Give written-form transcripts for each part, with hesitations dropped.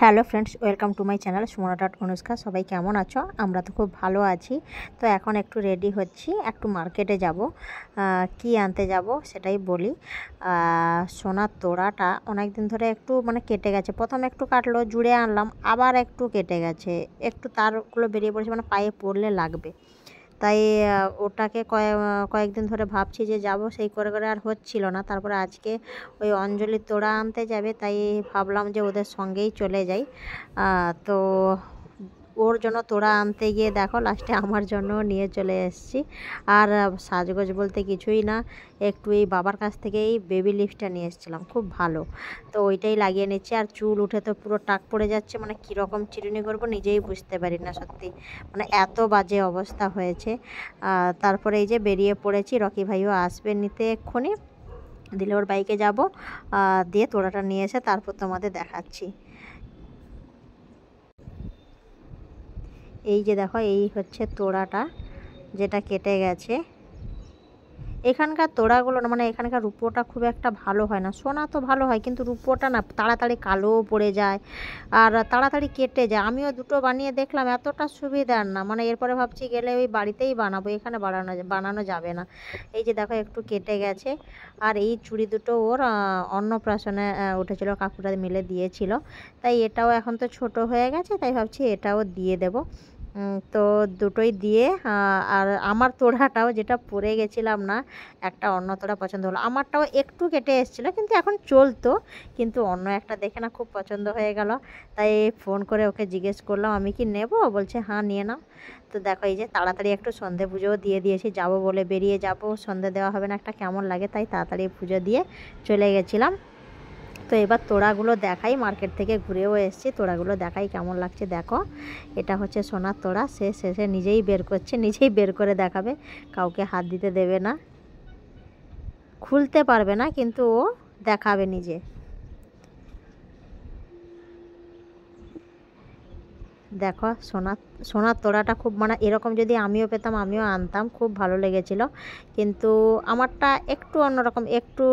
Hello friends, welcome to my channel Sumana dot Anushka. সবাই কেমন আছো? আমরা তো খুব ভালো আছি। তো এখন একটু রেডি হচ্ছি, একটু মার্কেটে যাব। কি আনতে যাব সেটাই বলি। সোনার তোড়াটা অনেক দিন ধরে একটু কেটে গেছে। প্রথম একটু কাটলো, জুড়ে আনলাম, আবার একটু কেটে গেছে, একটু তারগুলো বেরিয়ে পড়েছে, পায়ে পড়লে লাগবে। তাই ওটাকে কয়েকদিন ধরে ভাবছি যে যাব, সেই করে করে আর হচ্ছিল না। তারপরে আজকে ওই অঞ্জলি তোড়া আনতে যাবে, তাই ভাবলাম যে ওদের সঙ্গেই চলে যাই। তো ওর জন্য তোড়া আনতে গিয়ে দেখো লাস্টে আমার জন্য নিয়ে চলে এসেছি। আর সাজগোজ বলতে কিছুই না, একটু এই বাবার কাছ থেকে এই বেবি লিপসটা নিয়ে এসেছিলাম, খুব ভালো। তো ওইটাই লাগিয়ে নিচ্ছি। আর চুল উঠে তো পুরো টাক পড়ে যাচ্ছে, কীরকম চিরুনি করবো নিজেই বুঝতে পারি না সত্যি, এত বাজে অবস্থা হয়েছে। তারপরে এই যে বেরিয়ে পড়েছি, রকি ভাইও আসবে নিতে এক্ষুনি, দিলে ওর বাইকে যাব, দিয়ে তোড়াটা নিয়ে এসে তারপর তোমাদের দেখাচ্ছি। এই যে দেখো, এই হচ্ছে তোড়াটা যেটা কেটে গেছে। এখানকার তোড়াগুলো না, এখানকার রূপোটা খুব একটা ভালো হয় না। সোনা তো ভালো হয়, কিন্তু রূপোটা না তাড়াতাড়ি কালোও পড়ে যায় আর তাড়াতাড়ি কেটে যায়। আমিও দুটো বানিয়ে দেখলাম, এতটা সুবিধার না। এরপরে ভাবছি গেলে ওই বাড়িতেই বানাবো, এখানে বানানো যাবে না। এই যে দেখো, একটু কেটে গেছে। আর এই চুড়ি দুটো ওর অন্নপ্রাশনে উঠেছিল, কাকুরা মিলে দিয়েছিল। তাই এটাও এখন তো ছোট হয়ে গেছে, তাই ভাবছি এটাও দিয়ে দেবো। তো দুটোই দিয়ে, আর আমার তোড়াটাও যেটা পরে গেছিলাম না, একটা অন্য তোড়া পছন্দ হলো। আমারটাও একটু কেটে এসেছিলো, কিন্তু এখন চলতো, কিন্তু অন্য একটা দেখে না খুব পছন্দ হয়ে গেল। তাই ফোন করে ওকে জিজ্ঞেস করলাম আমি কি নেব, বলছে হ্যাঁ নিয়ে নাও। তো দেখো, এই যে তাড়াতাড়ি একটু সন্ধে পুজোও দিয়ে দিয়েছি, যাব বলে বেরিয়ে যাব, সন্ধে দেওয়া হবে না একটা কেমন লাগে, তাই তাড়াতাড়ি পুজো দিয়ে চলে গেছিলাম। তো এবার তোড়াগুলো দেখাই, মার্কেট থেকে ঘুরেও এসেছি, তোড়াগুলো দেখাই কেমন লাগছে। দেখো, এটা হচ্ছে সোনার তোড়া। সে শেষে নিজেই বের করছে, নিজেই বের করে দেখাবে, কাউকে হাত দিতে দেবে না, খুলতে পারবে না, কিন্তু ও দেখাবে নিজে। দেখো, সোনার তোড়াটা খুব এরকম যদি আমিও পেতাম আমিও আনতাম, খুব ভালো লেগেছিল। কিন্তু আমারটা একটু অন্যরকম, একটু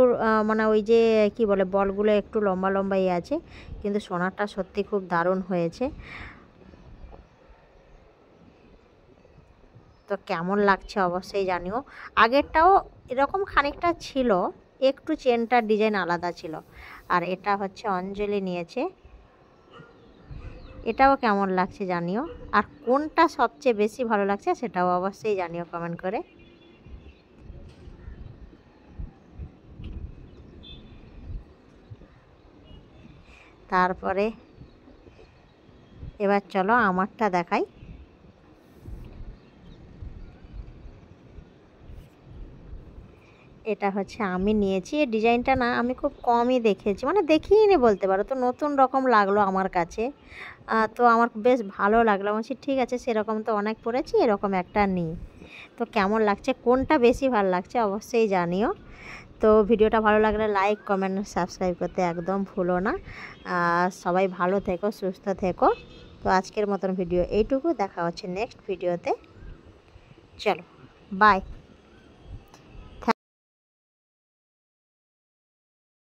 ওই যে কি বলে, বলগুলো একটু লম্বা লম্বাই আছে, কিন্তু সোনারটা সত্যি খুব দারুণ হয়েছে। তো কেমন লাগছে অবশ্যই জানিও। আগেরটাও এরকম খানিকটা ছিল, একটু চেনটার ডিজাইন আলাদা ছিল। আর এটা হচ্ছে অঞ্জলি নিয়েছে, এটাও কেমন লাগছে জানিও। আর কোনটা সবচেয়ে বেশি ভালো লাগছে সেটাও অবশ্যই জানিও কমেন্ট করে। তারপরে এবার চলো আমারটা দেখাই। এটা হচ্ছে আমি নিয়েছি, এই ডিজাইনটা না আমি খুব কমই দেখেছি, দেখিনি বলতে পারো। তো নতুন রকম লাগলো আমার কাছে, তো আমার বেশ ভালো লাগলো। বলছি ঠিক আছে, সেরকম তো অনেক পড়েছি, এরকম একটা নিই। তো কেমন লাগছে, কোনটা বেশি ভালো লাগছে অবশ্যই জানিও। তো ভিডিওটা ভালো লাগলে লাইক কমেন্ট সাবস্ক্রাইব করতে একদম ভুলো না। সবাই ভালো থেকো, সুস্থ থেকো। তো আজকের মতন ভিডিও এইটুকু, দেখা হচ্ছে নেক্সট ভিডিওতে। চলো, বাই।